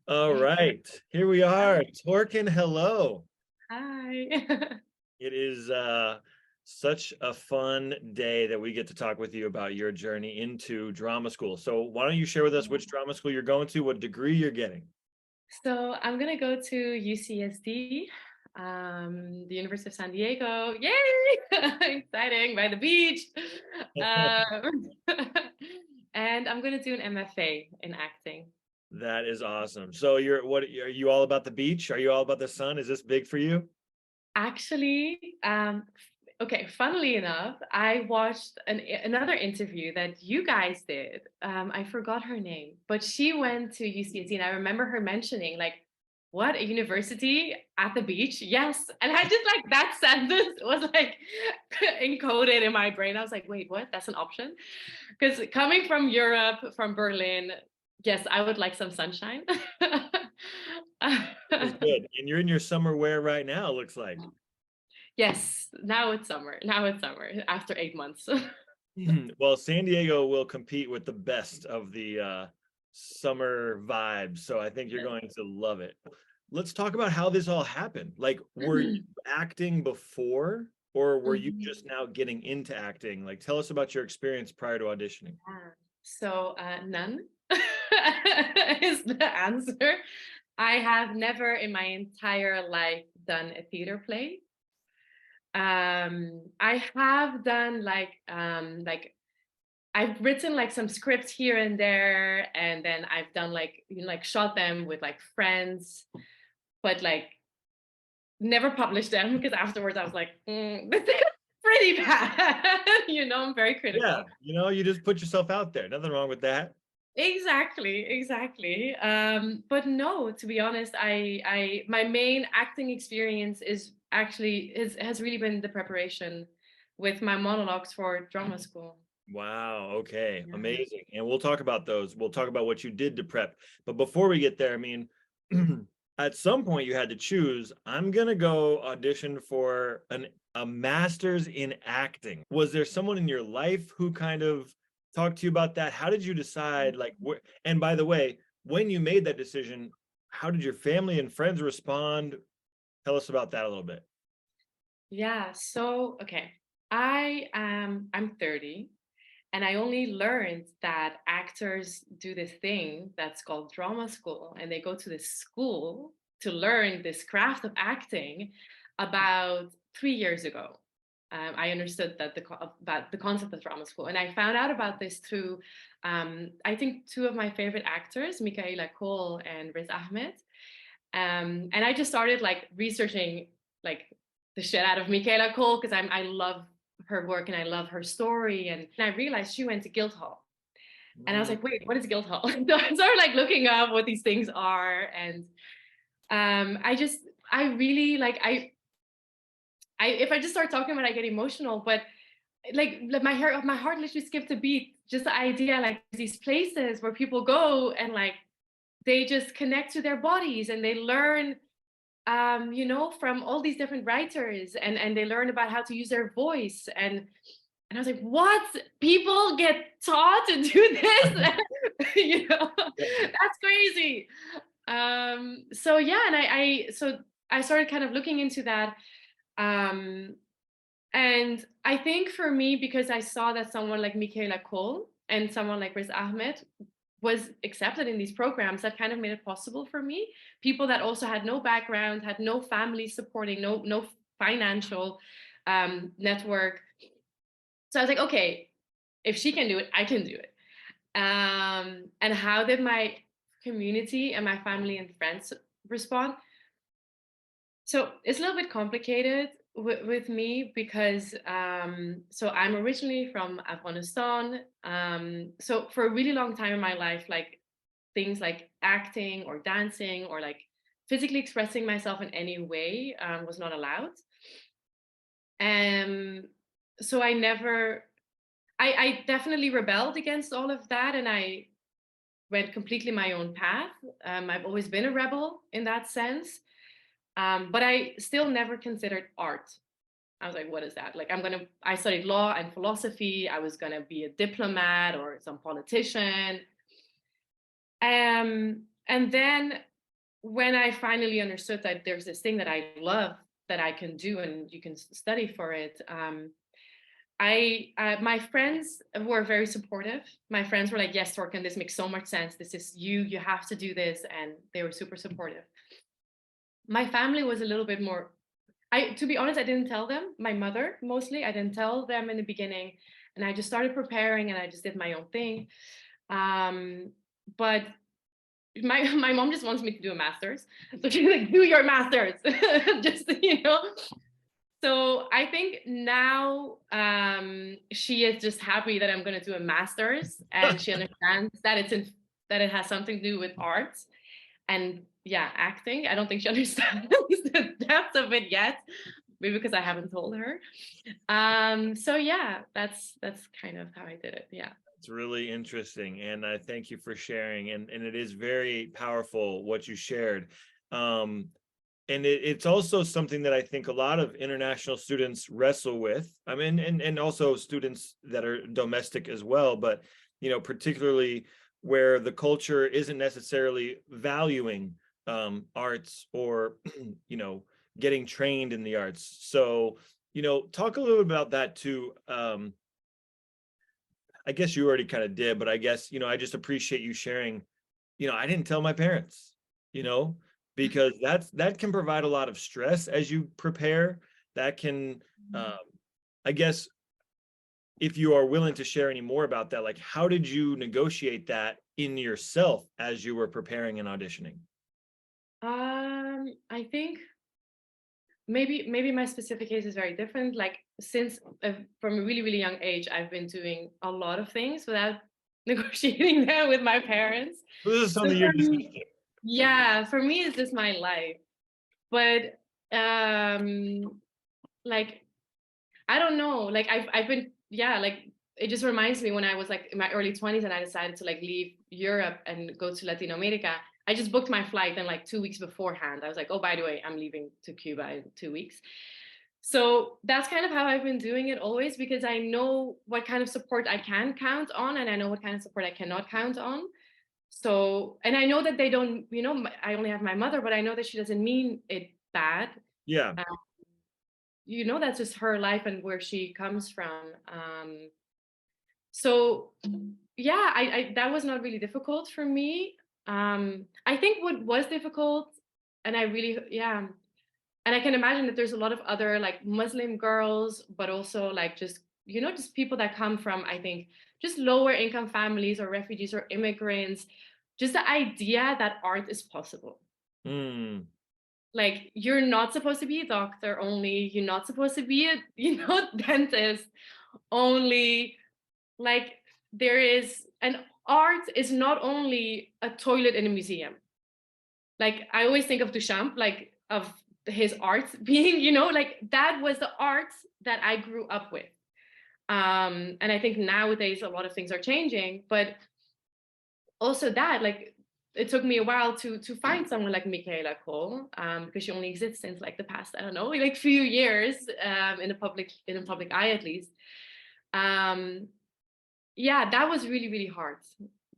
All right, here we are. Torkan, hello. Hi. It is such a fun day that we get to talk with you about your journey into drama school. So why don't you share with us which drama school you're going to, what degree you're getting? So I'm gonna go to UCSD, the University of San Diego. Yay! Exciting, by the beach. Um, and I'm gonna do an MFA in acting. That is awesome. So are you all about the beach? Are you all about the sun? Is this big for you? Actually, okay, funnily enough, I watched another interview that you guys did. I forgot her name, but she went to UCSD, and I remember her mentioning, like, what, a university at the beach? Yes. And I just, like, that sentence was like encoded in my brain. I was like, wait, what? That's an option? Because coming from Europe, from Berlin, yes, I would like some sunshine. It's good. And you're in your summer wear right now, it looks like. Yes, now it's summer. Now it's summer after 8 months. Well, San Diego will compete with the best of the summer vibes, so I think you're going to love it. Let's talk about how this all happened. Like, were you acting before, or were you Mhm. just now getting into acting? Like, tell us about your experience prior to auditioning. Yeah. So, none is the answer. I have never in my entire life done a theater play. I have done like I've written like some scripts here and there, and then I've done like like shot them with like friends, but like never published them because afterwards I was like, this is pretty bad. I'm very Yeah, critical. you just put yourself out there. Nothing wrong with that. Exactly, exactly. But no, to be honest, my main acting experience is actually has really been the preparation with my monologues for drama school. Wow, okay, Yeah. amazing. And we'll talk about those. We'll talk about what you did to prep. But before we get there, I mean, at some point you had to choose, I'm gonna go audition for a master's in acting. Was there someone in your life who kind of talked to you about that? How did you decide, like, and by the way, when you made that decision, how did your family and friends respond? Tell us about that a little bit. Yeah. So okay. I'm 30, and I only learned that actors do this thing that's called drama school, and they go to this school to learn this craft of acting about 3 years ago. I understood that about the concept of drama school, and I found out about this through, I think, two of my favorite actors, Michaela Cole and Riz Ahmed. And I just started like researching like the shit out of Michaela Cole because I love her work and I love her story. And I realized she went to Guildhall. And I was Mm, like, wait, what is Guildhall? So I started like looking up what these things are. And I really like, if I just start talking about it, I get emotional, but like my heart literally skipped a beat. Just the idea, like these places where people go and like, they just connect to their bodies and they learn from all these different writers, and they learn about how to use their voice. And I was like, what? People get taught to do this? That's crazy. So yeah, and I started kind of looking into that. Um, and I think for me, because I saw that someone like Michaela Cole and someone like Riz Ahmed was accepted in these programs, that kind of made it possible for me. People that also had no background, had no family supporting, no financial network. So I was like, okay, if she can do it, I can do it. And how did my community and my family and friends respond? So it's a little bit complicated with me because so I'm originally from Afghanistan. So for a really long time in my life, like things like acting or dancing or like physically expressing myself in any way was not allowed. Um, so I definitely rebelled against all of that, and I went completely my own path. I've always been a rebel in that sense. But I still never considered art. I was like, what is that? Like, I studied law and philosophy. I was going to be a diplomat or some politician. And then when I finally understood that there's this thing that I love that I can do and you can study for it, my friends were very supportive. My friends were like, yes, Torkan, this makes so much sense. This is you have to do this. And they were super supportive. My family was a little bit more, to be honest, I didn't tell them, my mother mostly, I didn't tell them in the beginning. And I just started preparing and I just did my own thing. But my mom just wants me to do a master's. So she's like, do your master's. Just, So I think now she is just happy that I'm going to do a master's, and she understands that that it has something to do with art and yeah, acting. I don't think she understands the depth of it yet, maybe because I haven't told her. So yeah, that's kind of how I did it. Yeah. It's really interesting, and I thank you for sharing. And it is very powerful what you shared. And it's also something that I think a lot of international students wrestle with. I mean, and also students that are domestic as well, but particularly where the culture isn't necessarily valuing arts or getting trained in the arts. So talk a little bit about that too. I guess you already kind of did, but I guess I just appreciate you sharing. I didn't tell my parents, because that can provide a lot of stress as you prepare. That can, I guess, if you are willing to share any more about that, like how did you negotiate that in yourself as you were preparing and auditioning? I think maybe my specific case is very different. Like since from a really, really young age, I've been doing a lot of things without negotiating them with my parents. This is So something you're for just me, yeah, for me, it's just my life. But like I don't know, like I've been, yeah, like it just reminds me when I was like in my early 20s and I decided to like leave Europe and go to Latin America. I just booked my flight and like 2 weeks beforehand, I was like, oh, by the way, I'm leaving to Cuba in 2 weeks. So that's kind of how I've been doing it always, because I know what kind of support I can count on and I know what kind of support I cannot count on. So, and I know that they don't, I only have my mother, but I know that she doesn't mean it bad. Yeah. Um, that's just her life and where she comes from. So yeah, I that was not really difficult for me. I think what was difficult, and I really, yeah, and I can imagine that there's a lot of other like Muslim girls, but also like just people that come from, I think, just lower income families or refugees or immigrants, just the idea that art is possible. Mm. Like you're not supposed to be a doctor only, you're not supposed to be a dentist only. Like there is an art is not only a toilet in a museum. Like I always think of Duchamp, like of his art being, like that was the art that I grew up with. And I think nowadays a lot of things are changing, but also that, like, it took me a while to find someone like Michaela Cole, because she only exists since like the past, I don't know, like few years, in a public eye at least. Yeah, that was really, really hard.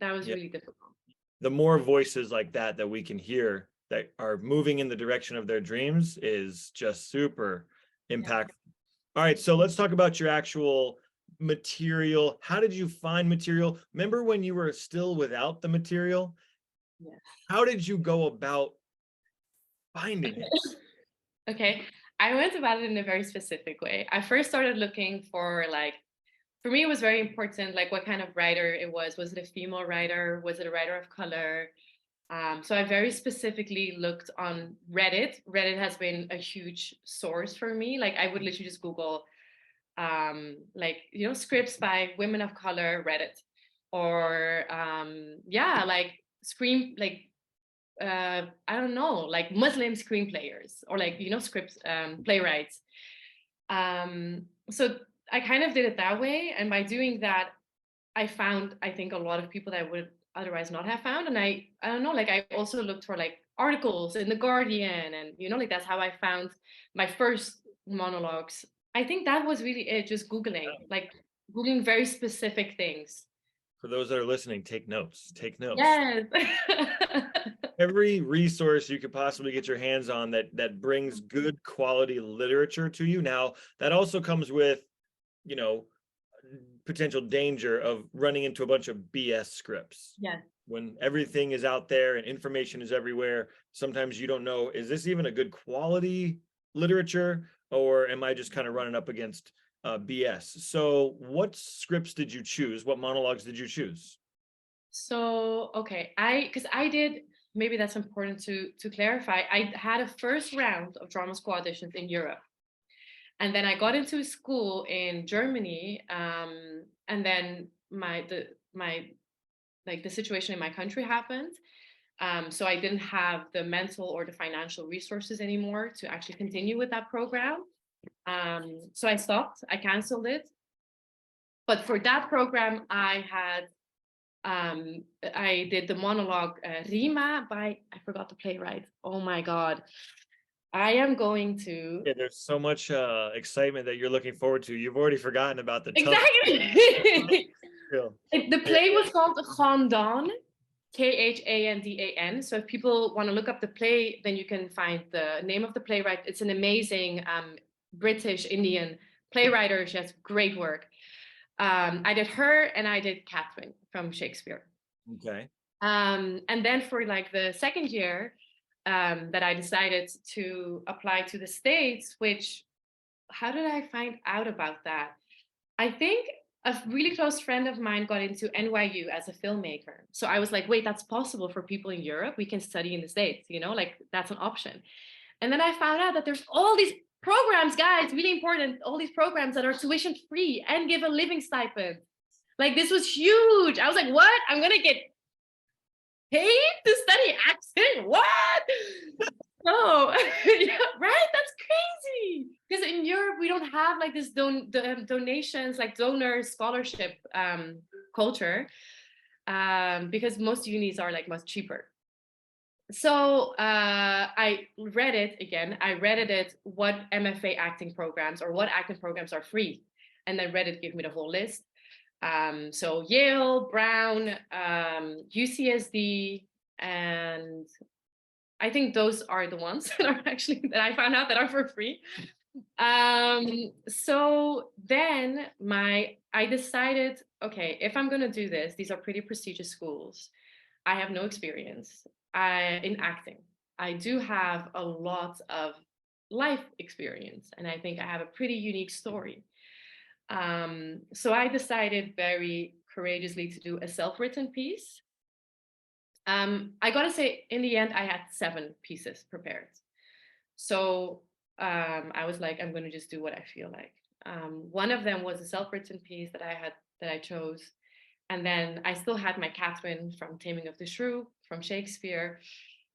That was really difficult. The more voices like that we can hear that are moving in the direction of their dreams is just super impactful. Yeah. All right, so let's talk about your actual material. How did you find material? Remember when you were still without the material? Yeah. How did you go about finding it? Okay, I went about it in a very specific way. I first started looking for me, it was very important, like what kind of writer it was. Was it a female writer? Was it a writer of color? So I very specifically looked on Reddit. Reddit has been a huge source for me. Like I would literally just Google, scripts by women of color, Reddit, or like I don't know, like Muslim screenplayers or scripts, playwrights. So I kind of did it that way. And by doing that, I found, I think, a lot of people that I would otherwise not have found. And I don't know, like I also looked for like articles in The Guardian, and like that's how I found my first monologues. I think that was really it, just Googling very specific things. For those that are listening, take notes. Take notes. Yes. every resource you could possibly get your hands on that brings good quality literature to you. Now, that also comes with, you know, potential danger of running into a bunch of BS scripts. Yeah. When everything is out there and information is everywhere, sometimes you don't know, is this even a good quality literature, or am I just kind of running up against BS? So what scripts did you choose? What monologues did you choose? So, okay, because I did, maybe that's important to clarify. I had a first round of drama school auditions in Europe. And then I got into school in Germany. And then the situation in my country happened. So I didn't have the mental or the financial resources anymore to actually continue with that program. So I stopped, I canceled it. But for that program, I did the monologue Rima by, I forgot the playwright. Oh my God. I am going to. Yeah, there's so much excitement that you're looking forward to. You've already forgotten about the tough. Exactly. Feel. The play was called Khandan, Khandan. So if people want to look up the play, then you can find the name of the playwright. It's an amazing British Indian playwright. She has great work. I did her and I did Catherine from Shakespeare. Okay. And then for like the second year, that I decided to apply to the States, which, how did I find out about that? I think a really close friend of mine got into NYU as a filmmaker. So I was like, wait, that's possible for people in Europe. We can study in the States, like that's an option. And then I found out that there's all these programs, guys, really important, all these programs that are tuition free and give a living stipend. Like this was huge. I was like, what? I'm going to get paid to study acting? What? No, yeah, right? That's crazy. Because in Europe, we don't have like this donations, like donor scholarship culture, because most unis are like much cheaper. So I read it again. I read it what MFA acting programs or what acting programs are free. And then Reddit gave me the whole list. So Yale, Brown, UCSD, and I think those are the ones that are actually that I found out that are for free. So then I decided, okay, if I'm gonna do this, these are pretty prestigious schools. I have no experience in acting. I do have a lot of life experience, and I think I have a pretty unique story. So I decided very courageously to do a self-written piece. I gotta say, in the end, I had 7 pieces prepared. So I was like, I'm gonna just do what I feel like. One of them was a self-written piece that I chose, and then I still had my Catherine from Taming of the Shrew from Shakespeare.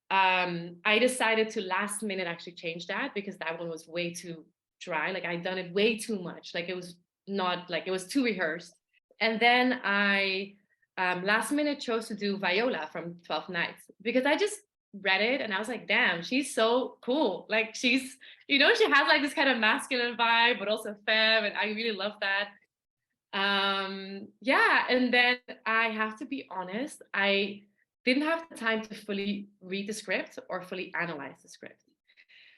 I decided to last minute actually change that because that one was way too dry. Like I'd done it way too much. Like it was not like it was too rehearsed. And then I last minute chose to do Viola from 12 Nights because I just read it and I was like, damn, she's so cool. Like she's, she has like this kind of masculine vibe, but also femme, and I really love that. Yeah, and then I have to be honest, I didn't have the time to fully read the script or fully analyze the script.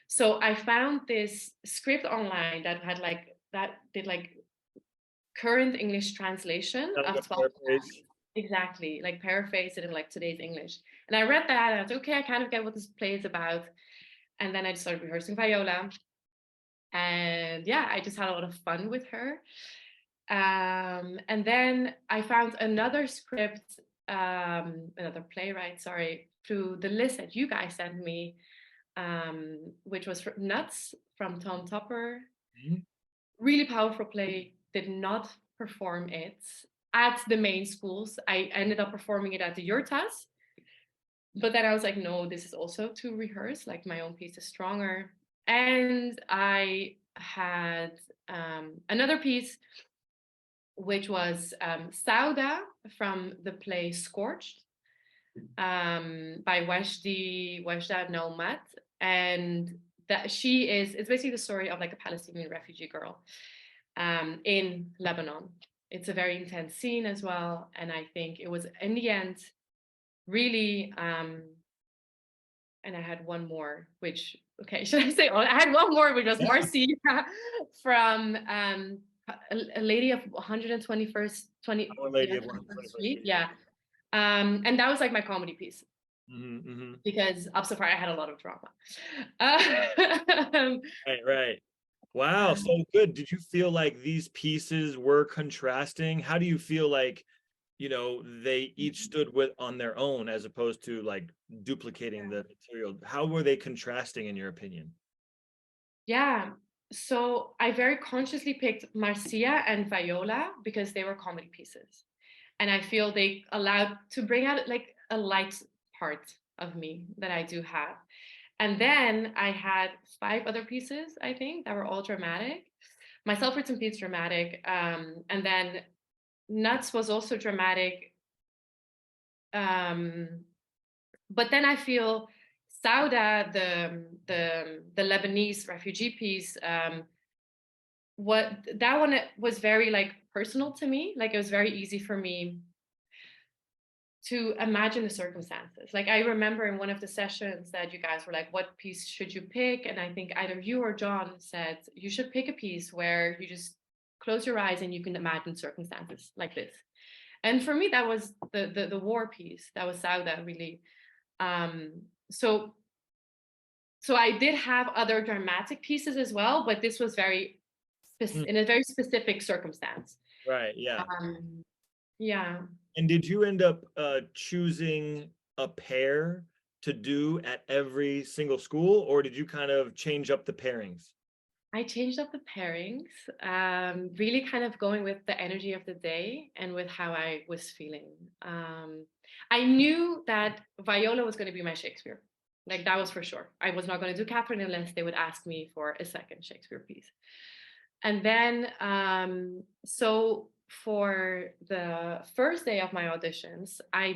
So I found this script online that did like current English translation Like of a 12. paraphrase. Exactly, like paraphrase it in like today's English. And I read that and I was like, okay, I kind of get what this play is about. And then I just started rehearsing Viola. And yeah, I just had a lot of fun with her. And then I found another script, another playwright, sorry, through the list that you guys sent me, which was Nuts from Tom Topper. Mhm. Really powerful play, did not perform it at the main schools. I ended up performing it at the Yurtas. But then I was like, no, this is also to rehearse, like my own piece is stronger. And I had another piece which was Sauda from the play Scorched by Wajda Noumat. And that it's basically the story of like a Palestinian refugee girl in Lebanon. It's a very intense scene as well. And I think it was, in the end, really and I had one more, which, okay, should I say, oh, I had one more, which was Yeah. Marcia from a lady of 121st, Our Lady yeah, of 21st 121st Street, Street. yeah. And that was like my comedy piece, Mm-hmm. because up so far I had a lot of drama. Um, Right, right. Wow, so good. Did you feel like these pieces were contrasting? How do you feel like, they each stood with on their own as opposed to like duplicating the material? How were they contrasting in your opinion? Yeah. So I very consciously picked Marcia and Viola because they were comedy pieces. And I feel they allowed to bring out like a light part of me that I do have. And then I had 5 other pieces, I think, that were all dramatic. My self-written piece dramatic. And then Nuts was also dramatic. Um, but then I feel Sauda, the Lebanese refugee piece, what that one was very like personal to me. Like it was very easy for me to imagine the circumstances. Like I remember in one of the sessions that you guys were like, what piece should you pick? And I think either you or John said you should pick a piece where you just close your eyes and you can imagine circumstances like this. And for me, that was the war piece. That was Sauda, really. Um, so so I did have other dramatic pieces as well, but this was very Mm, in a very specific circumstance. right, yeah. Yeah, And did you end up choosing a pair to do at every single school, or did you kind of change up the pairings? I changed up the pairings, really kind of going with the energy of the day and with how I was feeling. I knew that Viola was going to be my Shakespeare. Like that was for sure. I was not going to do Catherine unless they would ask me for a second Shakespeare piece. And then, so for the first day of my auditions, I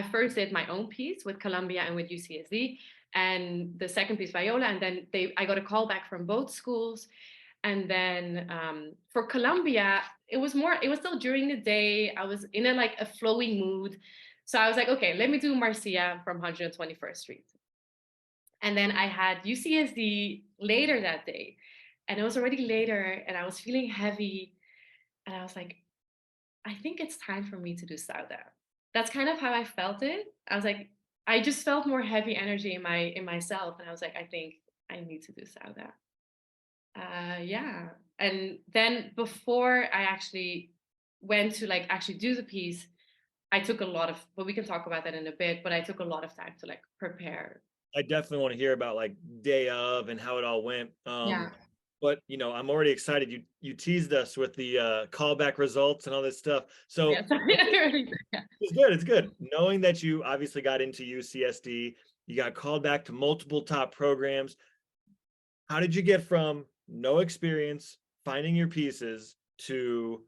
first did my own piece with Columbia and with UCSD, and the second piece Viola, and then I got a call back from both schools. And then for Columbia, it was still during the day. I was in a flowy mood. So I was like, okay, let me do Marcia from 121st Street. And then I had UCSD later that day. And it was already later and I was feeling heavy. And I was like, I think it's time for me to do Sauda. That's kind of how I felt it. I was like, I just felt more heavy energy in myself. And I was like, I think I need to do Sauda. Yeah. And then before I actually went to actually do the piece, I took a lot of, but we can talk about that in a bit, but I took a lot of time to prepare. I definitely want to hear about like day of and how it all went. Yeah. But I'm already excited. You teased us with the callback results and all this stuff. So Yeah, sorry. it's good. It's good. Knowing that you obviously got into UCSD, you got called back to multiple top programs. How did you get from no experience, finding your pieces, to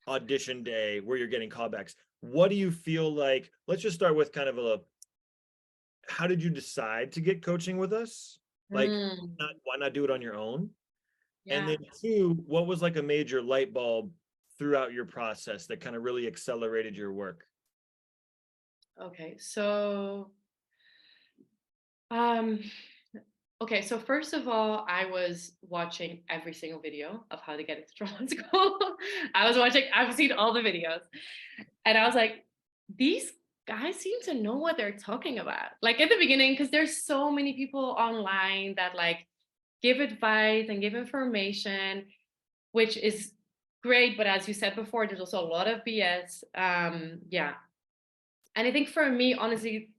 audition day where you're getting callbacks? What do you feel like? Let's just start with kind of how did you decide to get coaching with us? Like, why not do it on your own? And Yeah. then 2, what was like a major light bulb throughout your process that kind of really accelerated your work? Okay. Um, so first of all, I was watching every single video of how to get into drama school. I've seen all the videos. And I was like, these guys seem to know what they're talking about. Like at the beginning, because there's so many people online that give advice and give information, which is great. But as you said before, there's also a lot of BS. Yeah. And I think for me, honestly,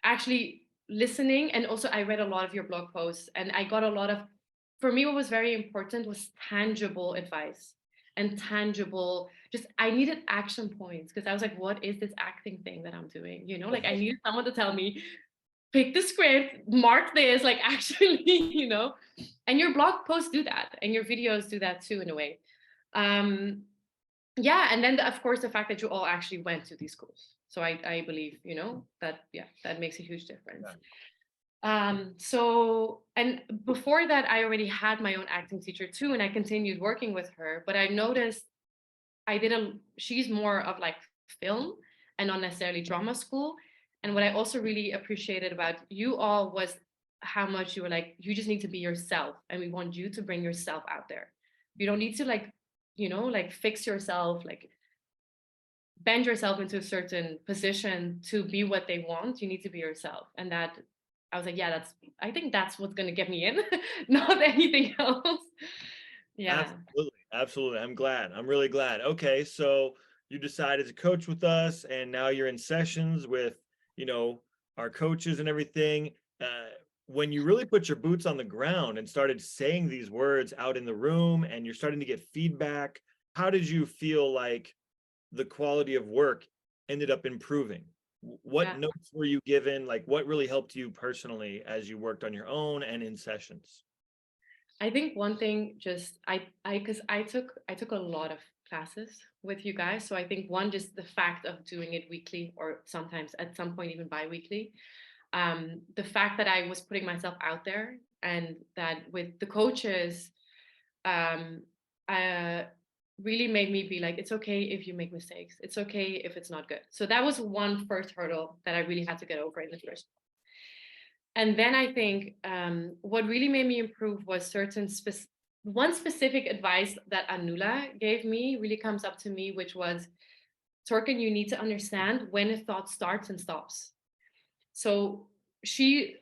actually listening, and also I read a lot of your blog posts and I got a lot of, for me, what was very important was tangible advice and tangible, just I needed action points because I was like, what is this acting thing that I'm doing? I needed someone to tell me, pick the script, mark this, actually, and your blog posts do that and your videos do that too in a way. Yeah, and then of course the fact that you all actually went to these schools, so I believe that, yeah, that makes a huge difference. So, and before that I already had my own acting teacher too, and I continued working with her, but I noticed she's more of film and not necessarily drama school, And what I also really appreciated about you all was how much you were like, you just need to be yourself, and we want you to bring yourself out there. You don't need to like, you know, like fix yourself, like bend yourself into a certain position to be what they want. You need to be yourself. And that, I was like, yeah, I think that's what's going to get me in, not anything else. Yeah. Absolutely. Absolutely. I'm glad. I'm really glad. Okay. So you decided to coach with us, and now you're in sessions with, you know, our coaches and everything. When you really put your boots on the ground and started saying these words out in the room and you're starting to get feedback, how did you feel like the quality of work ended up improving? What Yeah. notes were you given? Like, what really helped you personally as you worked on your own and in sessions? I think one thing just because I took a lot of classes with you guys. So I think one, just the fact of doing it weekly, or sometimes at some point even bi-weekly, the fact that I was putting myself out there, and that with the coaches, um, really made me be like, it's okay if you make mistakes. It's okay if it's not good. So that was one first hurdle that I really had to get over in the first. And then I think what really made me improve was one specific advice that Anula gave me really comes up to me, which was, Torkan, you need to understand when a thought starts and stops. So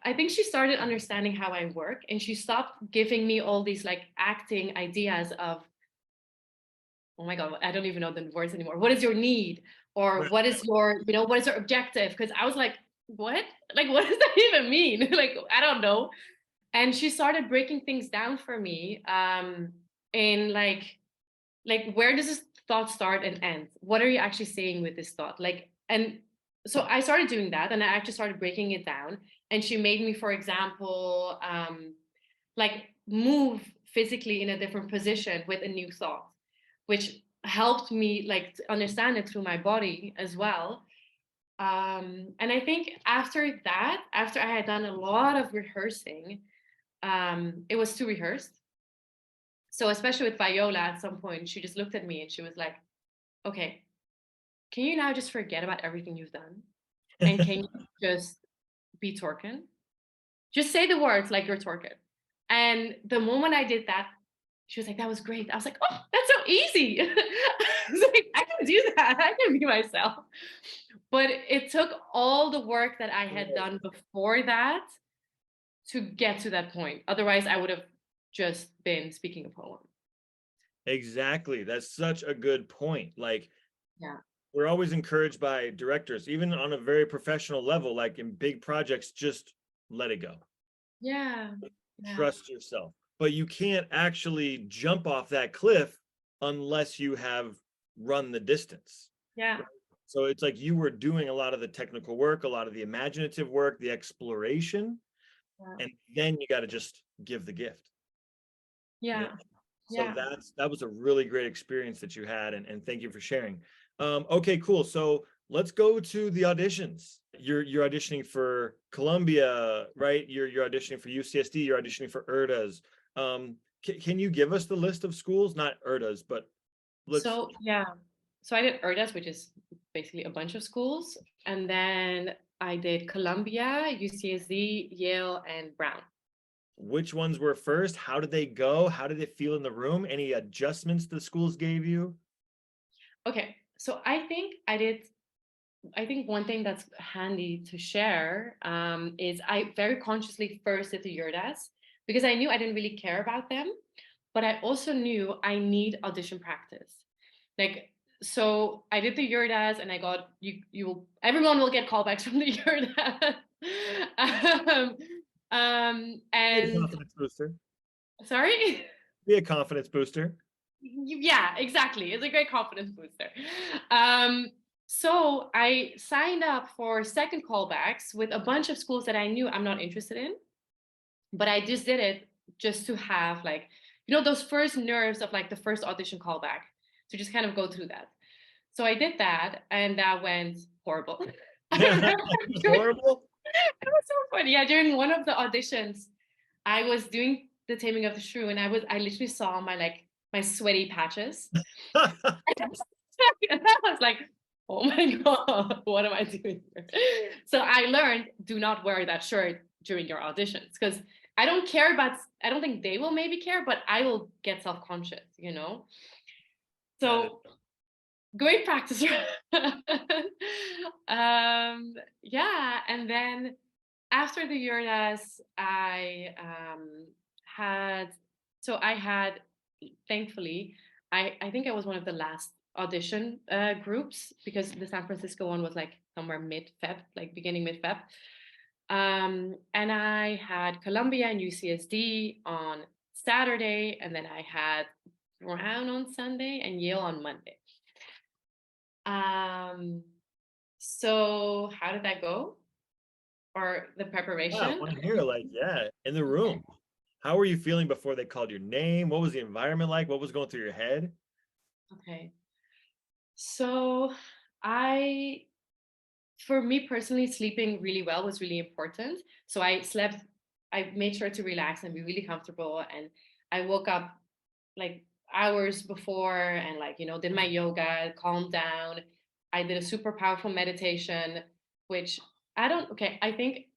I think she started understanding how I work, and she stopped giving me all these like acting ideas of, oh my God, I don't even know the words anymore. What is your need? Or what is your, you know, what is your objective? Because I was like, what? Like, what does that even mean? Like, I don't know. And she started breaking things down for me, in like where does this thought start and end? What are you actually saying with this thought? Like, and so I started doing that, and I actually started breaking it down. And she made me, for example, like move physically in a different position with a new thought, which helped me like to understand it through my body as well. And I think after that, after I had done a lot of rehearsing, it was too rehearsed. So especially with Viola, at some point, she just looked at me and she was like, okay, can you now just forget about everything you've done? And can you just be Torkan? Just say the words like you're Torkan. And the moment I did that, she was like, that was great. I was like, oh, that's so easy. I was like, I can do that. I can be myself. But it took all the work that I had done before that to get to that point. Otherwise, I would have just been speaking a poem. Exactly. That's such a good point. Like, Yeah. we're always encouraged by directors, even on a very professional level, like in big projects, just let it go. Yeah. Yeah. Trust yourself. But you can't actually jump off that cliff unless you have run the distance. Yeah. So it's like you were doing a lot of the technical work, a lot of the imaginative work, the exploration, Yeah. and then you got to just give the gift. Yeah. Yeah. So Yeah. that was a really great experience that you had, and thank you for sharing. Okay, cool. So let's go to the auditions. You're auditioning for Columbia, right? You're auditioning for UCSD. You're auditioning for URDAs. Can you give us the list of schools? Not URDAs, but let's. So yeah. So I did URDAS, which is basically a bunch of schools. And then I did Columbia, UCSD, Yale, and Brown. Which ones were first? How did they go? How did it feel in the room? Any adjustments the schools gave you? Okay. So I think one thing that's handy to share, is I very consciously first did the URDAS because I knew I didn't really care about them, but I also knew I need audition practice. Like, so I did the URDAS and I got, everyone will get callbacks from the URDAS. Be a And confidence booster. sorry? Be a confidence booster. Yeah, exactly. It's a great confidence booster. Um, so I signed up for second callbacks with a bunch of schools that I knew I'm not interested in, but I just did it just to have like, you know, those first nerves of like the first audition callback, to just kind of go through that. So I did that, and that went horrible. Horrible. It was so funny. Yeah, during one of the auditions, I was doing the Taming of the Shrew, and I literally saw my sweaty patches. And I was like, oh my God, what am I doing here? So I learned, do not wear that shirt during your auditions, because I don't care about, I don't think they will maybe care, but I will get self-conscious, you know? That is So great practice. Yeah, and then after the Uranus, had, so I had, thankfully, I think I was one of the last audition groups, because the San Francisco one was like somewhere mid-Feb, like beginning mid-Feb. And I had Columbia and UCSD on Saturday, and then I had Brown on Sunday and Yale on Monday. So how did that go? Or the yeah, I preparation? want to hear like, yeah, in the room. How were you feeling before they called your name? What was the environment like? What was going through your head? Okay. So I, for me personally, sleeping really well was really important. So I slept, I made sure to relax and be really comfortable. And I woke up like hours before and like, you know, did my yoga, calmed down. I did a super powerful meditation, which I think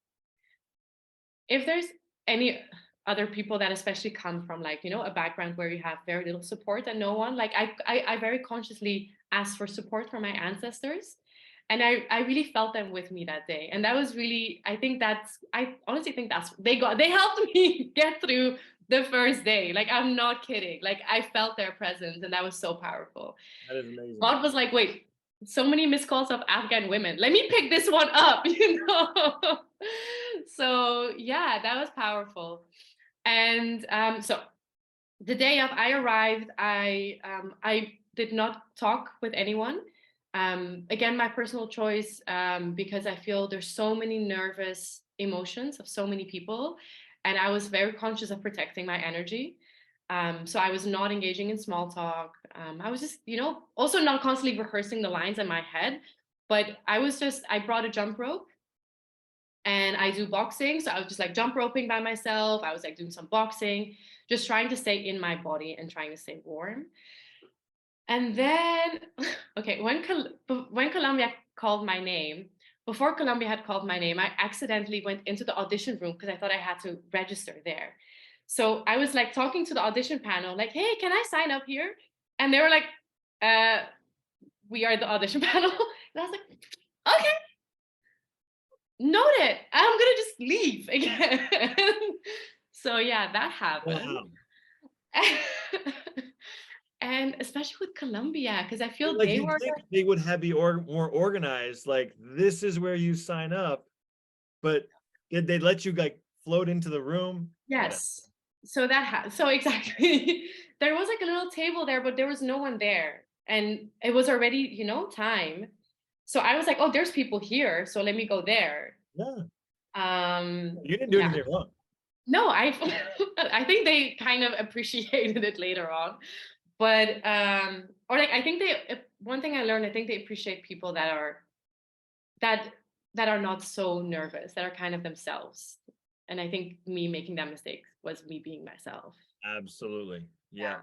if there's any other people that especially come from like, you know, a background where you have very little support and no one, like I very consciously asked for support from my ancestors, and I really felt them with me that day. And that was really, I honestly think they helped me get through the first day. Like, I'm not kidding. Like, I felt their presence and that was so powerful. That is amazing. God was like, wait, so many missed calls of Afghan women. Let me pick this one up, you know? So yeah, that was powerful. And so the day of I arrived, I did not talk with anyone. Again, my personal choice, because I feel there's so many nervous emotions of so many people, and I was very conscious of protecting my energy. So I was not engaging in small talk. I was just, you know, also not constantly rehearsing the lines in my head, but I brought a jump rope and I do boxing. So I was just like jump roping by myself. I was like doing some boxing, just trying to stay in my body and trying to stay warm. And then, okay, when Columbia called my name, before Columbia had called my name, I accidentally went into the audition room because I thought I had to register there. So I was like talking to the audition panel, like, hey, can I sign up here? And they were like, we are the audition panel. And I was like, okay, noted. I'm gonna just leave again. So yeah, that happened. Wow. And especially with Columbia, because I feel Like they you'd were, think they would have be more organized, like this is where you sign up, but did they let you like float into the room? Whatever. yes. So so exactly. There was like a little table there, but there was no one there. And it was already, you know, time. So I was like, oh, there's people here. So let me go there. Yeah. You didn't do Yeah. anything wrong. No, I think they kind of appreciated it later on. But or like I think one thing I learned, I think they appreciate people that that are not so nervous, that are kind of themselves. And I think me making that mistake was me being myself. Absolutely. Yeah.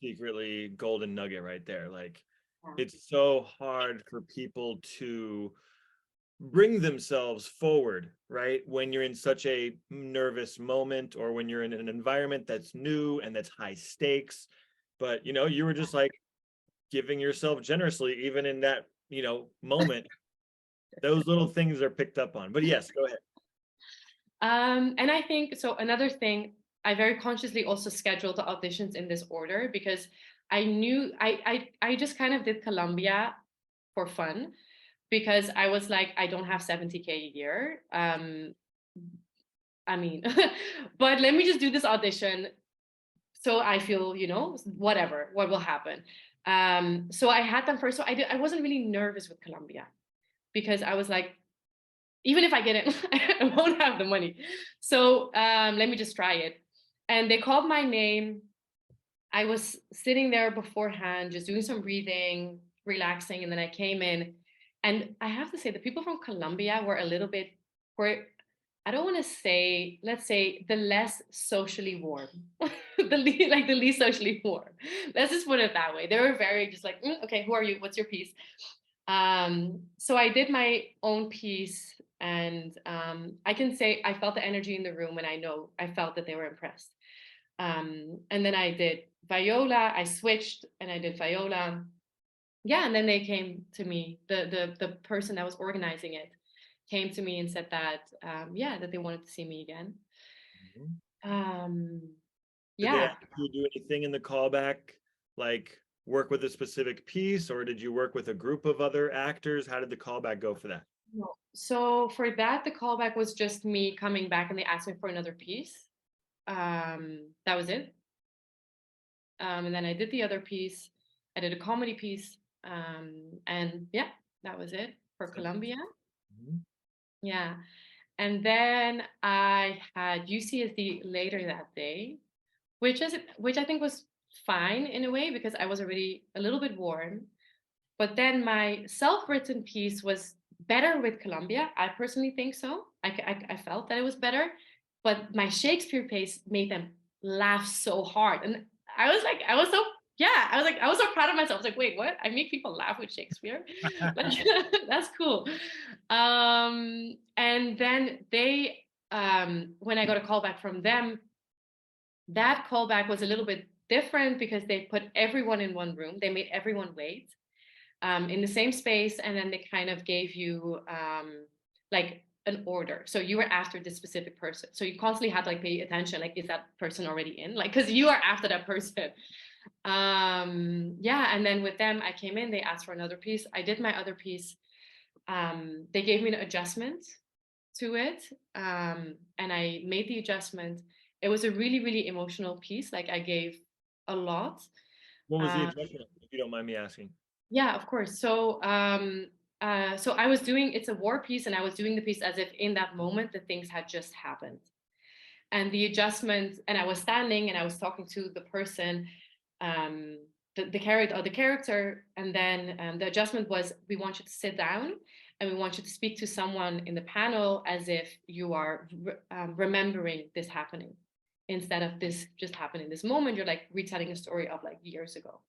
Yeah. Secretly golden nugget right there. Like Yeah. it's so hard for people to bring themselves forward, right? When you're in such a nervous moment or when you're in an environment that's new and that's high stakes. But, you know, you were just like giving yourself generously, even in that, you know, moment. Those little things are picked up on. But yes, go ahead. And I think so. Another thing, I very consciously also scheduled the auditions in this order because I knew I just kind of did Columbia for fun because I was like, I don't have 70K a year. I mean, but let me just do this audition so I feel, you know, whatever, what will happen. So I had them first. So I wasn't really nervous with Columbia because I was like, even if I get it, I won't have the money. So let me just try it. And they called my name. I was sitting there beforehand, just doing some breathing, relaxing. And then I came in. And I have to say, the people from Colombia were a little bit, were, I don't want to say, let's say, the less socially warm, the least socially warm. Let's just put it that way. They were very just like, okay, who are you? What's your piece? So I did my own piece, and I can say I felt the energy in the room, and I felt that they were impressed. And then I did viola. I switched, and I did viola. Yeah, and then they came to me. The person that was organizing it came to me and said that that they wanted to see me again. Mhm. Um, Did they yeah. ask you to do anything in the callback, like work with a specific piece, or did you work with a group of other actors? How did the callback go for that? No. So for that, the callback was just me coming back, and they asked me for another piece. That was it. And then I did the other piece. I did a comedy piece. And yeah, that was it for Columbia. Mhm. Yeah. And then I had UCSD later that day, which I think was fine in a way because I was already a little bit warm. But then my self-written piece was better with Columbia. I personally think so. I felt that it was better, but my Shakespeare piece made them laugh so hard, and I was like, I was so proud of myself. I was like, wait, what? I make people laugh with Shakespeare? Like, that's cool. And then when I got a call back from them, that callback was a little bit different because they put everyone in one room. They made everyone wait in the same space, and then they kind of gave you like an order. So you were after this specific person. So you constantly had to like pay attention. Like, is that person already in? Like, because you are after that person. Yeah, and then with them, I came in. They asked for another piece. I did my other piece. They gave me an adjustment to it, and I made the adjustment. It was a really, really emotional piece. Like I gave a lot. What was the Uh, adjustment, if you don't mind me asking? yeah, of course. So I was doing it's a war piece, and I was doing the piece as if in that moment the things had just happened. And the adjustment, and I was standing and I was talking to the person, the character, and then the adjustment was, we want you to sit down and we want you to speak to someone in the panel as if you are remembering this happening instead of this just happening this moment. You're like retelling a story of like years ago.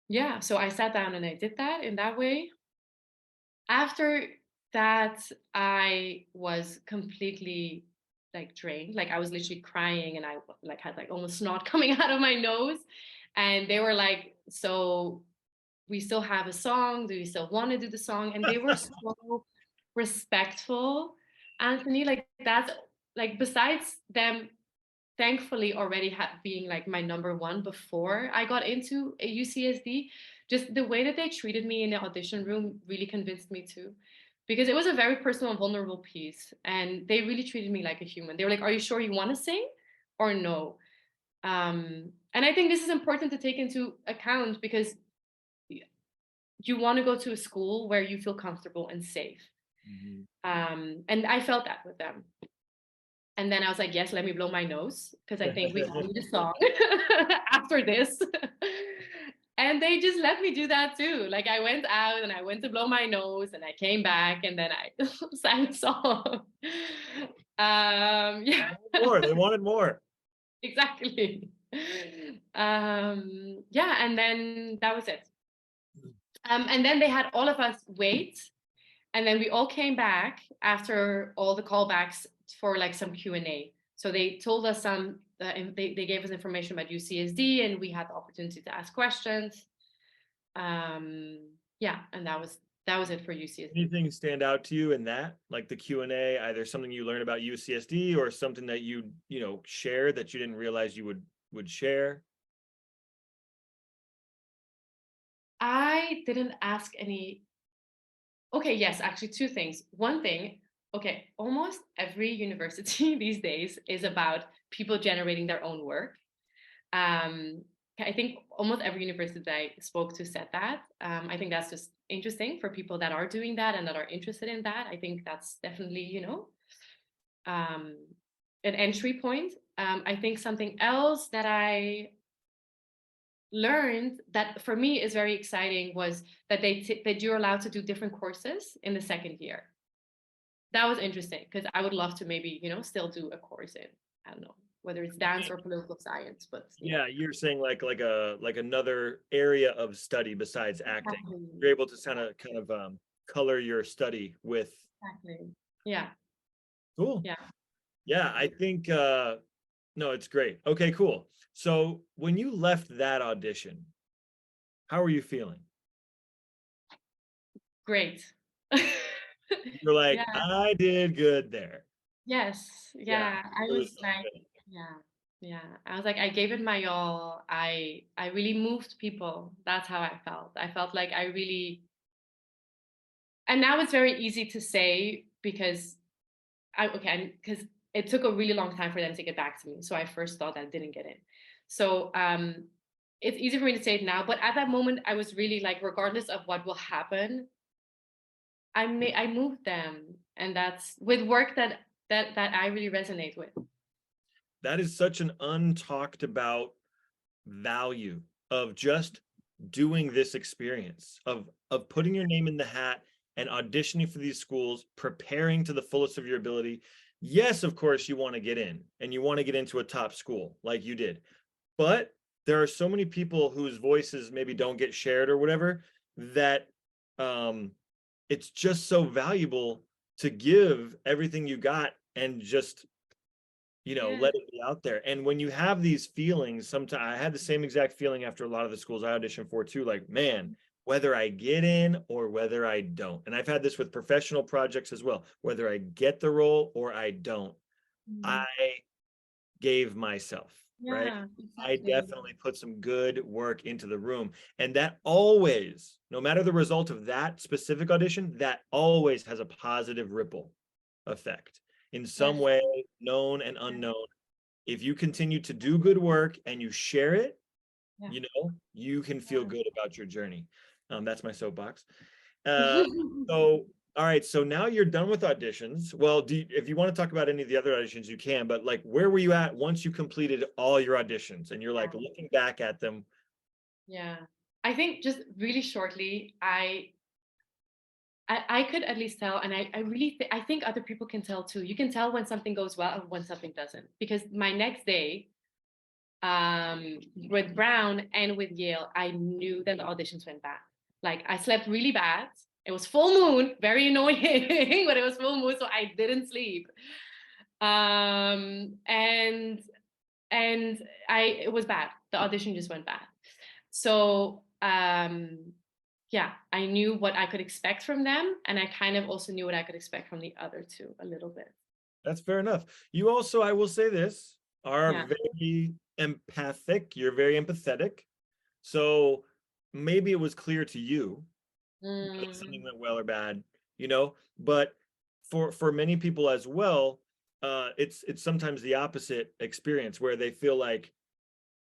Yeah, so I sat down and I did that in that way. After that, I was completely like drained. Like I was literally crying, and I like had like almost snot coming out of my nose. And they were like, so we still have a song. Do you still want to do the song? And they were so respectful, Anthony. Like that's like, besides them thankfully already had being like my number one before I got into a UCSD, just the way that they treated me in the audition room really convinced me too. Because it was a very personal and vulnerable piece. And they really treated me like a human. They were like, are you sure you want to sing or no? And I think this is important to take into account because you want to go to a school where you feel comfortable and safe. Mhm. And I felt that with them. And then I was like, yes, let me blow my nose because I think we all need a song after this. And they just let me do that too. Like I went out and I went to blow my nose and I came back and then I sang a song. Yeah, More, they wanted more. exactly. Yeah, and then that was it. And then they had all of us wait, and then we all came back after all the callbacks for like some Q&A. So they told us they gave us information about UCSD, and we had the opportunity to ask questions. Yeah, and that was it for UCSD. Anything stand out to you in that, like the Q&A, either something you learned about UCSD or something that you shared that you didn't realize you would share? I didn't ask any. Okay, yes, actually two things. One thing, okay, almost every university these days is about people generating their own work. Um, I think almost every university that I spoke to said that. I think that's just interesting for people that are doing that and that are interested in that. I think that's definitely, um, an entry point. I think something else that I learned that for me is very exciting was that that you're allowed to do different courses in the second year. That was interesting because I would love to maybe, still do a course in, I don't know, whether it's dance or political science. But Yeah, you're saying like another area of study besides acting. exactly. You're able to kind of color your study with. Exactly. Yeah. Cool. Yeah. Yeah, I think no, it's great. Okay, cool. So when you left that audition, how were you feeling? Great. You're like, Yeah. I did good there. Yes. Yeah, Yeah. I it was was so like, good. yeah. Yeah. I was like, I gave it my all. I really moved people. That's how I felt. I felt like I really, and now it's very easy to say because because it took a really long time for them to get back to me. So I first thought I didn't get in. So it's easy for me to say it now, but at that moment I was really like, regardless of what will happen, I moved them, and that's with work that I really resonate with. That is such an untalked about value of just doing this experience of putting your name in the hat and auditioning for these schools, preparing to the fullest of your ability. Yes, of course, you want to get in and you want to get into a top school like you did. But there are so many people whose voices maybe don't get shared or whatever that it's just so valuable to give everything you got and just Yeah. let it be out there. And when you have these feelings, sometimes I had the same exact feeling after a lot of the schools I auditioned for too, like, man, whether I get in or whether I don't. And I've had this with professional projects as well, whether I get the role or I don't, I gave myself, right? Yeah, I exactly. definitely put some good work into the room. And that always, no matter the result of that specific audition, that always has a positive ripple effect in some Yes. way, known and unknown. If you continue to do good work and you share it, Yeah. you can feel Yeah. good about your journey. That's my soapbox. So, all right. So now you're done with auditions. Well, if you want to talk about any of the other auditions, you can. But like, where were you at once you completed all your auditions and you're like looking back at them? Yeah. I think just really shortly, I could at least tell, and I really I think other people can tell too. You can tell when something goes well and when something doesn't. Because my next day, with Brown and with Yale, I knew that the auditions went bad. Like I slept really bad. It was full moon, very annoying, but it was full moon, so I didn't sleep. And it was bad. The audition just went bad. So yeah, I knew what I could expect from them, and I kind of also knew what I could expect from the other two a little bit. That's fair enough. You also, I will say this, are Yeah. very empathic. You're very empathetic. So maybe it was clear to you whether something Mm, went well or bad, but for many people as well, it's sometimes the opposite experience where they feel like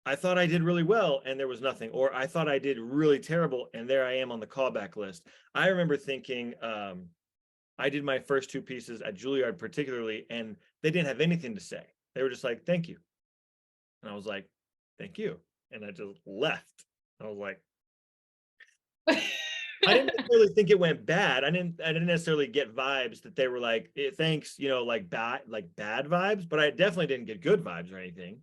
I thought I did really well and there was nothing, or I thought I did really terrible and there I am on the callback list. I remember thinking I did my first two pieces at Juilliard particularly, and they didn't have anything to say. They were just like, thank you. And I was like, thank you. And I just left. I was like, I didn't necessarily think it went bad. I didn't necessarily get vibes that they were like, thanks, like bad vibes, but I definitely didn't get good vibes or anything.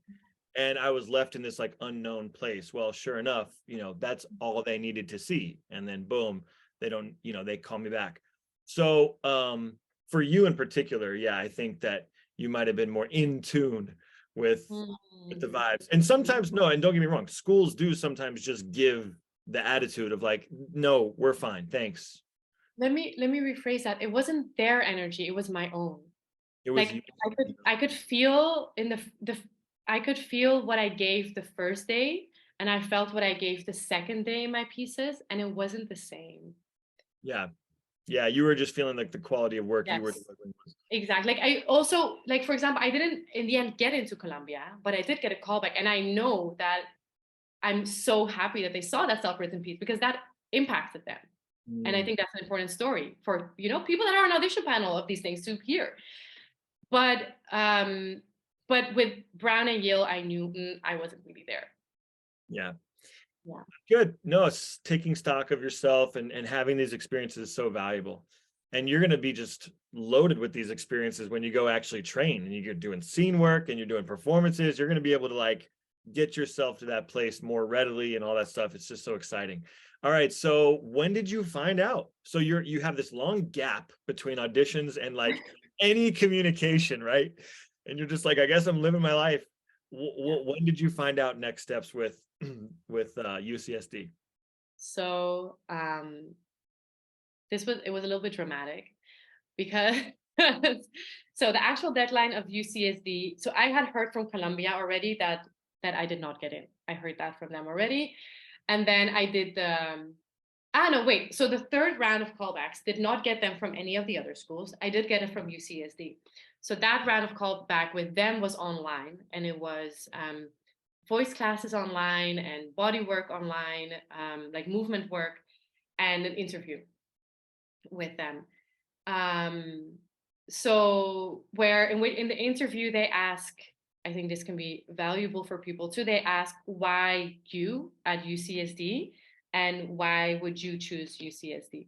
And I was left in this like unknown place. Well, sure enough, that's all they needed to see. And then boom, they don't, they call me back. So for you in particular, yeah, I think that you might have been more in tune with with the mm. vibes. And sometimes no, and don't get me wrong, schools do sometimes just give the attitude of like, no, we're fine, thanks. Let me rephrase that. It wasn't their energy, it was my own. It was you. Like I could feel in the I could feel what I gave the first day, and I felt what I gave the second day in my pieces, and it wasn't the same. Yeah. Yeah, you were just feeling like the quality of work you were Yes. delivering was. Exactly. Like I also, like for example, I didn't in the end get into Columbia, but I did get a callback, and I know that I'm so happy that they saw that self-written piece because that impacted them. And I Mm. think that's an important story for people that are on audition panel of these things to hear. But with Brown and Yale, I knew I wasn't really there. Yeah. Yeah. Good. No, it's taking stock of yourself and having these experiences is so valuable. and you're going to be just loaded with these experiences when you go actually train, and you're doing scene work and you're doing performances. You're going to be able to like get yourself to that place more readily and all that stuff. It's just so exciting. All right, so when did you find out? So you have this long gap between auditions and like any communication, right? And you're just like, I guess I'm living my life. When did you find out next steps with UCSD? So it was a little bit dramatic because so the actual deadline of UCSD, so I had heard from Colombia already that I did not get in. I heard that from them already. And then I did the no, wait. So the third round of callbacks did not get them from any of the other schools. I did get it from UCSD. So that round of callback with them was online, and it was voice classes online and body work online, like movement work, and an interview with them. So where in the interview they ask, I think this can be valuable for people too. They ask why you at UCSD and why would you choose UCSD?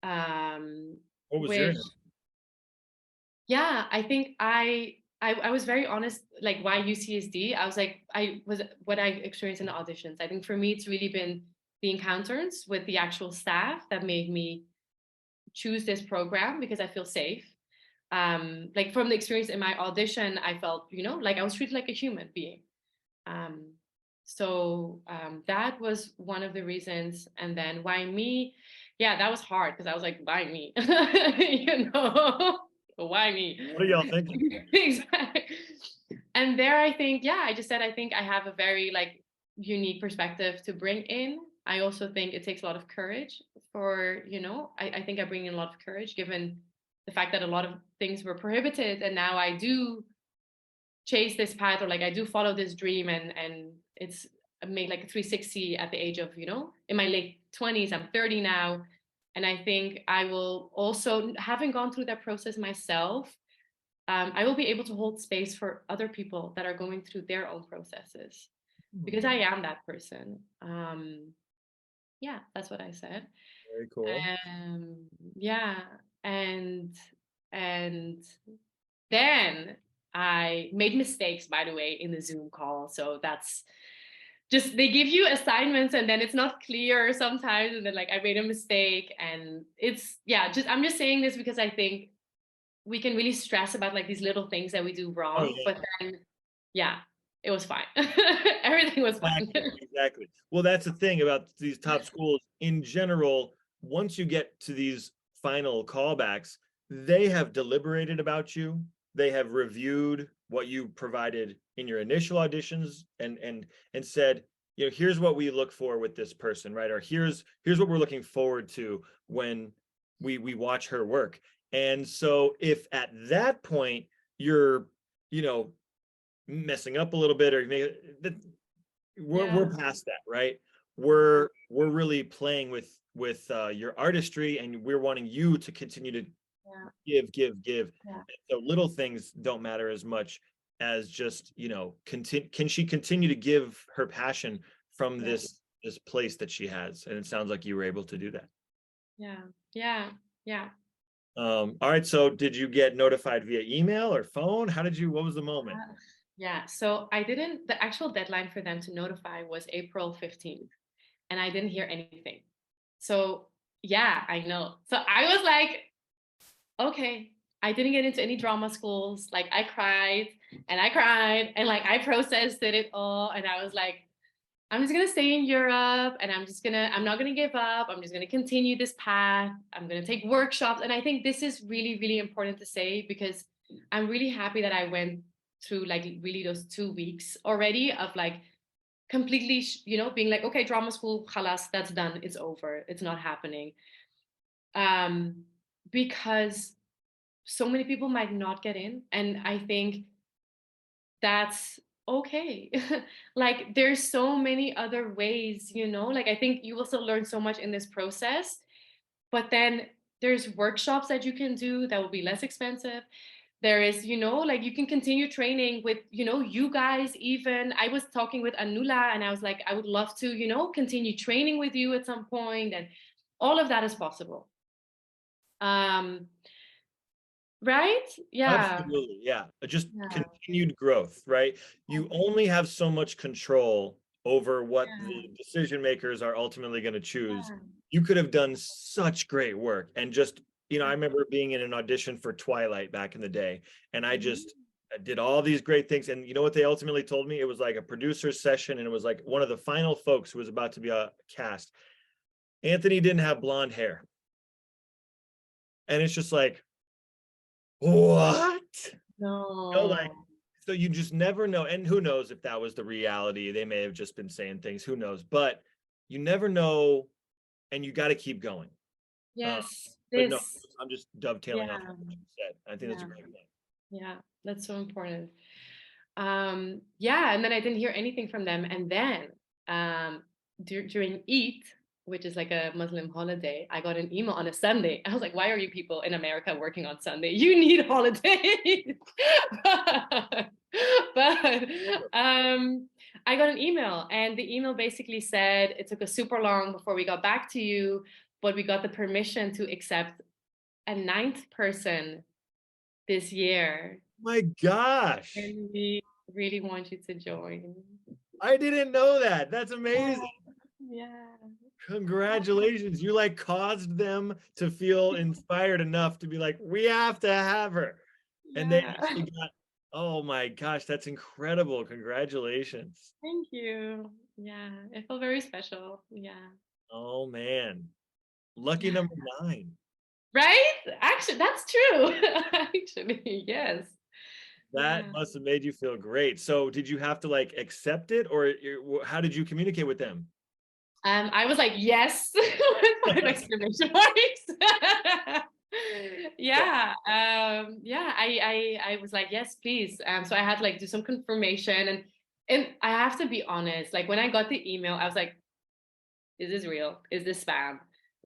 What was your Which, yeah, I think I was very honest, like why UCSD? I was like, what I experienced in the auditions. I think for me, it's really been the encounters with the actual staff that made me choose this program because I feel safe. Like from the experience in my audition, I felt, like I was treated like a human being. So that was one of the reasons. And then why me? Yeah, that was hard because I was like, why me? Why me? What are y'all thinking? Exactly. And there, I think, yeah, I just said, I think I have a very like unique perspective to bring in. I also think it takes a lot of courage for, I think I bring in a lot of courage given the fact that a lot of things were prohibited. And now I do chase this path, or like I do follow this dream, and it's made like a 360 at the age of, in my late 20s, I'm 30 now. And I think I will also, having gone through that process myself, I will be able to hold space for other people that are going through their own processes because I am that person. Yeah, that's what I said. Very cool. Yeah, and then I made mistakes, by the way, in the Zoom call. So that's just, they give you assignments and then it's not clear sometimes. And then like I made a mistake, and it's, yeah, I'm just saying this because I think we can really stress about like these little things that we do wrong. Oh, yeah. But then, yeah, it was fine. Everything was fine. Exactly. Well, that's the thing about these top schools in general. Once you get to these final callbacks, they have deliberated about you. They have reviewed what you provided in your initial auditions and said, here's what we look for with this person, right? Or here's what we're looking forward to when we watch her work. And so if at that point you're, messing up a little bit, or we're past that, right? We're really playing with your artistry, and we're wanting you to continue to give. Yeah. So little things don't matter as much as just, can she continue to give her passion from this place that she has? And it sounds like you were able to do that. Yeah. All right, so did you get notified via email or phone? What was the moment? Yeah, so the actual deadline for them to notify was April 15th, and I didn't hear anything. So yeah, I know. So I was like, okay, I didn't get into any drama schools. Like I cried and like I processed it all. And I was like, I'm just gonna stay in Europe, and I'm not gonna give up. I'm just gonna continue this path. I'm gonna take workshops. And I think this is really, really important to say, because I'm really happy that I went through like really those 2 weeks already of like completely, being like, okay, drama school, khalas, that's done. It's over. It's not happening. Because so many people might not get in. And I think that's okay. Like there's so many other ways, like I think you will still learn so much in this process, but then there's workshops that you can do that will be less expensive. There is, like you can continue training with, you guys. Even I was talking with Anula, and I was like, I would love to, continue training with you at some point, and all of that is possible. Right? Yeah. Absolutely, yeah. Just Yeah. continued growth, right? You only have so much control over what Yeah. the decision makers are ultimately going to choose. Yeah. You could have done such great work and just, I Yeah. remember being in an audition for Twilight back in the day, and I Mhm. just I did all these great things. And you know what they ultimately told me? It was like a producer's session, and it was like one of the final folks who was about to be cast. Anthony didn't have blonde hair. And it's just like, what? Like, No. so you just never know. And who knows if that was the reality? They may have just been saying things, who knows? But you never know, and you got to keep going. Uh, Yes. but no, This. I'm just dovetailing off Yeah. of what you said. I think that's a Yeah. great point. Yeah. That's so important. Yeah, and then I didn't hear anything from them. And then during Eid, which is like a Muslim holiday, I got an email on a Sunday. I was like, why are you people in America working on Sunday? You need holidays. but I got an email, and the email basically said it took us super long before we got back to you, but we got the permission to accept a ninth person this year. My gosh, And we really want you to join. I didn't know that. That's amazing. Oh, yeah. Congratulations. You like caused them to feel inspired enough to be like, we have to have her. And they Yeah. actually got, oh my gosh, that's incredible. Congratulations. Thank you. Yeah. It felt very special. Yeah. Oh man. Lucky Yeah. number 9. Right? Actually, that's true. Actually, yes. That Yeah. must have made you feel great. So did you have to like accept it, or how did you communicate with them? I was like, yes, with 5 exclamation marks. Yeah. Yeah. I was like, yes, please. So I had to like do some confirmation, and I have to be honest, like when I got the email, I was like, is this real? Is this spam?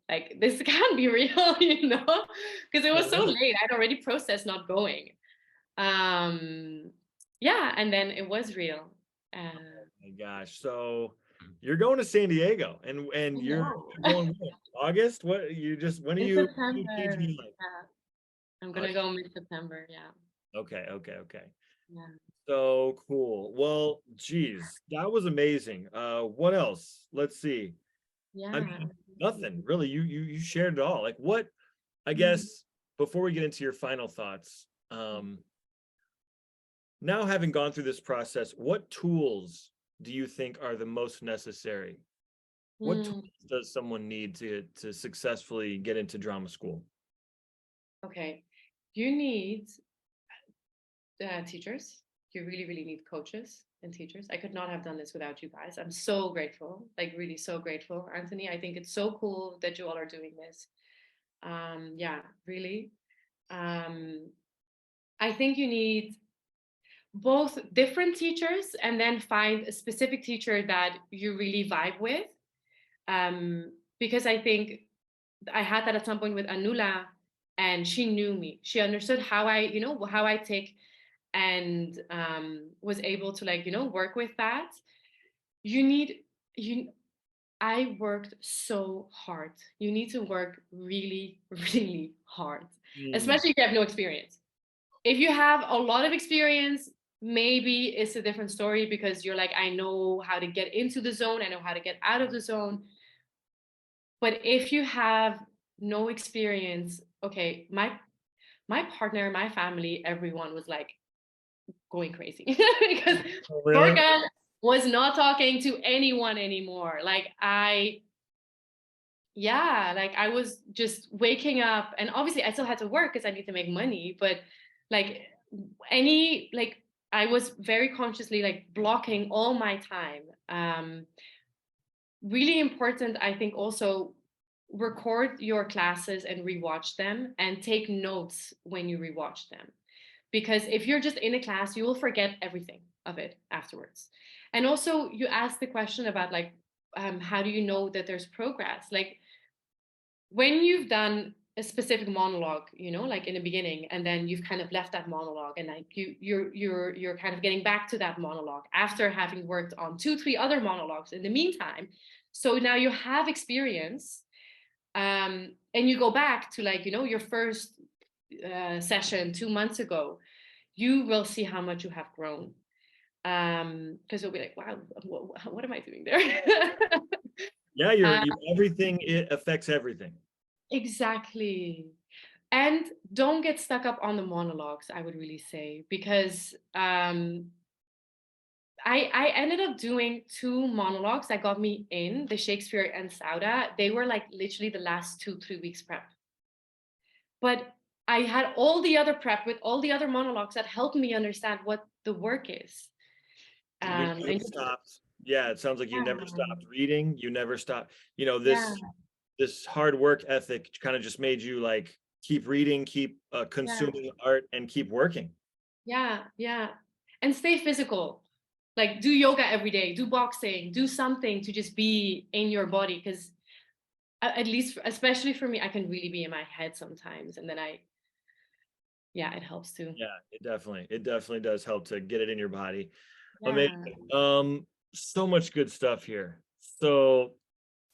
Like this can't be real, because it was so late. I'd already processed not going. Um, yeah, and then it was real. My gosh. So you're going to San Diego, and I you're know. going when? August? What you just when are In you changing September. your mind? Yeah, I'm gonna go mid-September. Yeah. Okay. Yeah. So cool. Well, geez, that was amazing. What else? Let's see. I Yeah. mean, nothing really. You shared it all. Like what, I Mhm. guess before we get into your final thoughts, now having gone through this process, what tools do you think are the most necessary? What tools Mm. does someone need to successfully get into drama school? Okay. You need teachers. You really, really need coaches and teachers. I could not have done this without you guys. I'm so grateful, like really so grateful, Anthony. I think it's so cool that you all are doing this. Yeah, really. Um, I think you need both different teachers and then find a specific teacher that you really vibe with. Because I think I had that at some point with Anula, and she knew me. She understood how how I take, and was able to like work with that. You need you. I worked so hard. You need to work really, really hard, Mm, especially if you have no experience. If you have a lot of experience, maybe it's a different story because you're like, I know how to get into the zone, I know how to get out of the zone. But if you have no experience, okay, my partner, my family, everyone was like going crazy because really? Torkan was not talking to anyone anymore. Like I was just waking up, and obviously I still had to work because I need to make money, but like I was very consciously like blocking all my time. Really important, I think, also record your classes and rewatch them and take notes when you rewatch them, because if you're just in a class you will forget everything of it afterwards. And also you ask the question about like how do you know that there's progress, like when you've done a specific monologue, like in the beginning, and then you've kind of left that monologue, and like you're kind of getting back to that monologue after having worked on 2 3 other monologues in the meantime. So now you have experience. and you go back to like, your first session 2 months ago, you will see how much you have grown. Because you'll be like, wow, what am I doing there? Yeah, uh, everything, it affects everything. exactly. And don't get stuck up on the monologues, I would really say, because I ended up doing 2 monologues that got me in, the Shakespeare and Sauda. They were like literally the last 2-3 weeks prep. But I had all the other prep with all the other monologues that helped me understand what the work is. And you And never stopped. Yeah, it sounds like you never yeah, stopped reading. You never stopped. yeah, This hard work ethic kind of just made you like keep reading, keep yeah, consuming art, and keep working. yeah, yeah. And stay physical. Like do yoga every day, do boxing, do something to just be in your body. Because at least, especially for me, I can really be in my head sometimes. And then yeah, it helps too. Yeah, it definitely does help to get it in your body. Yeah. Amazing. So much good stuff here. So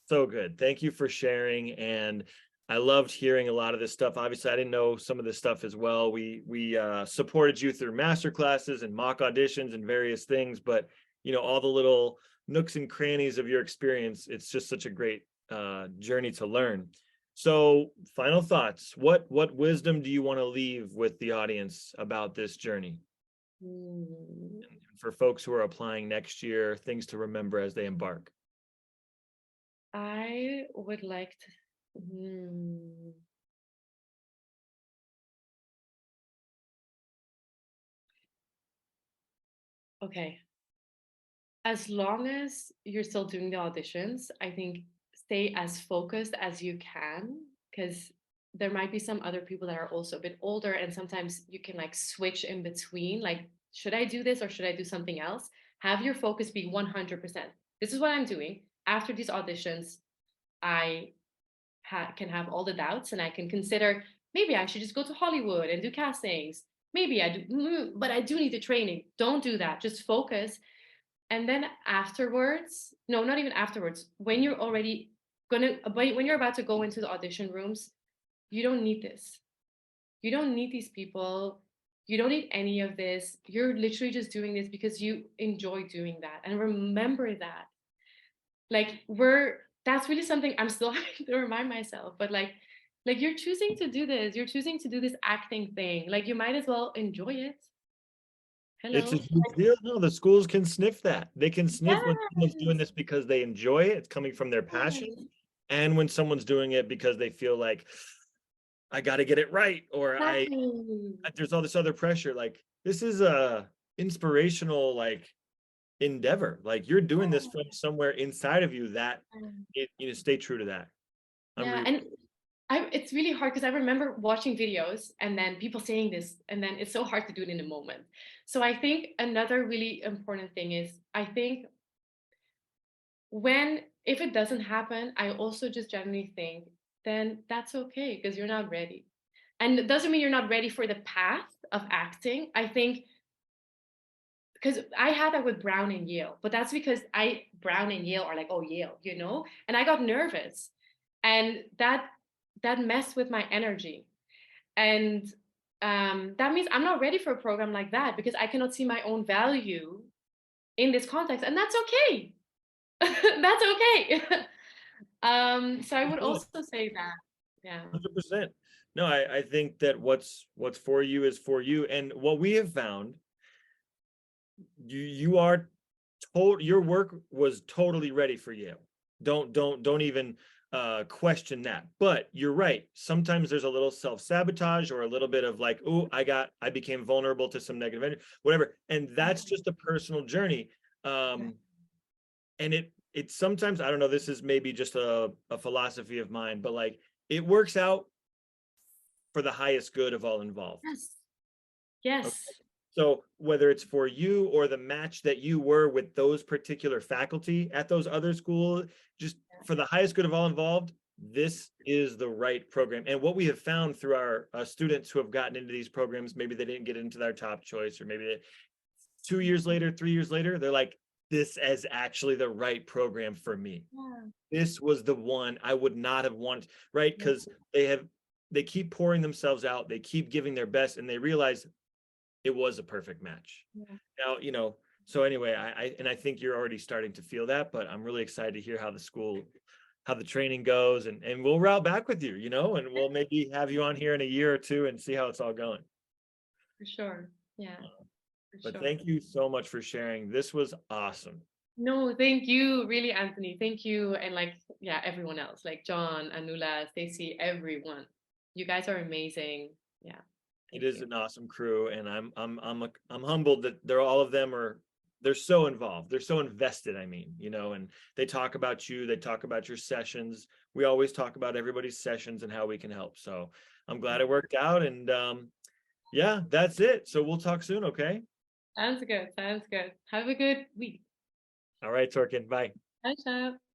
good. Thank you for sharing. And I loved hearing a lot of this stuff. Obviously, I didn't know some of this stuff as well. We supported you through master classes and mock auditions and various things, but all the little nooks and crannies of your experience, it's just such a great journey to learn. So, final thoughts. What wisdom do you want to leave with the audience about this journey? Mm, And for folks who are applying next year, things to remember as they embark. I would like to. Okay. As long as you're still doing the auditions, I think stay as focused as you can, because there might be some other people that are also a bit older, and sometimes you can like switch in between. Like, should I do this or should I do something else? Have your focus be 100%. This is what I'm doing. After these auditions, I can have all the doubts and I can consider maybe I should just go to Hollywood and do castings. Maybe I do, but I do need the training. Don't do that. Just focus. And then afterwards, no, not even afterwards, when you're already when you're about to go into the audition rooms, you don't need this. You don't need these people. You don't need any of this. You're literally just doing this because you enjoy doing that. And remember that. Like that's really something I'm still having to remind myself. But like you're choosing to do this. You're choosing to do this acting thing. Like you might as well enjoy it. It's a Hello. huge deal. No, the schools can sniff that. They can sniff when someone's doing Yes. this because they enjoy it, it's coming from their passion, Yes. and when someone's doing it because they feel like I got to get it right, or Exactly. there's all this other pressure. Like this is a inspirational like endeavor. Like you're doing this from somewhere inside of you that stay true to that. I'm Yeah, really and it's really hard because I remember watching videos and then people saying this, and then it's so hard to do it in a moment. So I think another really important thing is I think if it doesn't happen, I also just generally think then that's okay because you're not ready. And it doesn't mean you're not ready for the path of acting. I think because I had that with Brown and Yale, but that's because Brown and Yale are like, oh, Yale, and I got nervous, and that messed with my energy, and that means I'm not ready for a program like that because I cannot see my own value in this context, and that's okay. That's okay. So I would also say that, yeah, 100%. No, I think that what's for you is for you. And what we have found, you are your work was totally ready for you. Don't even question that. But you're right. Sometimes there's a little self-sabotage or a little bit of like, oh, I became vulnerable to some negative energy, whatever. And that's just a personal journey. And it sometimes, I don't know, this is maybe just a philosophy of mine, but like it works out for the highest good of all involved. yes, Okay. yes, So whether it's for you or the match that you were with those particular faculty at those other schools, just for the highest good of all involved, this is the right program. And what we have found through our students who have gotten into these programs, maybe they didn't get into their top choice, or maybe 2 years later, 3 years later, they're like, this as actually the right program for me. Yeah. This was the one I would not have wanted, right? Yeah. Because they keep pouring themselves out, they keep giving their best, and they realize it was a perfect match. Yeah. Now, so anyway, I think you're already starting to feel that, but I'm really excited to hear how the training goes, and we'll route back with you, and we'll maybe have you on here in a year or two and see how it's all going. For sure. Yeah. For But sure. thank you so much for sharing. This was awesome. No, thank you, really, Anthony. Thank you, and like, yeah, everyone else, like John, Anula, Stacy, everyone. You guys are amazing. Yeah. It Thank is you. an awesome crew, and I'm humbled that all of them they're so involved, they're so invested. I mean, and they talk about you, they talk about your sessions. We always talk about everybody's sessions and how we can help. So I'm glad it worked out, and yeah, that's it. So we'll talk soon, okay? Sounds good. Sounds good. Have a good week. All right, Torkan, bye. Bye, Chap.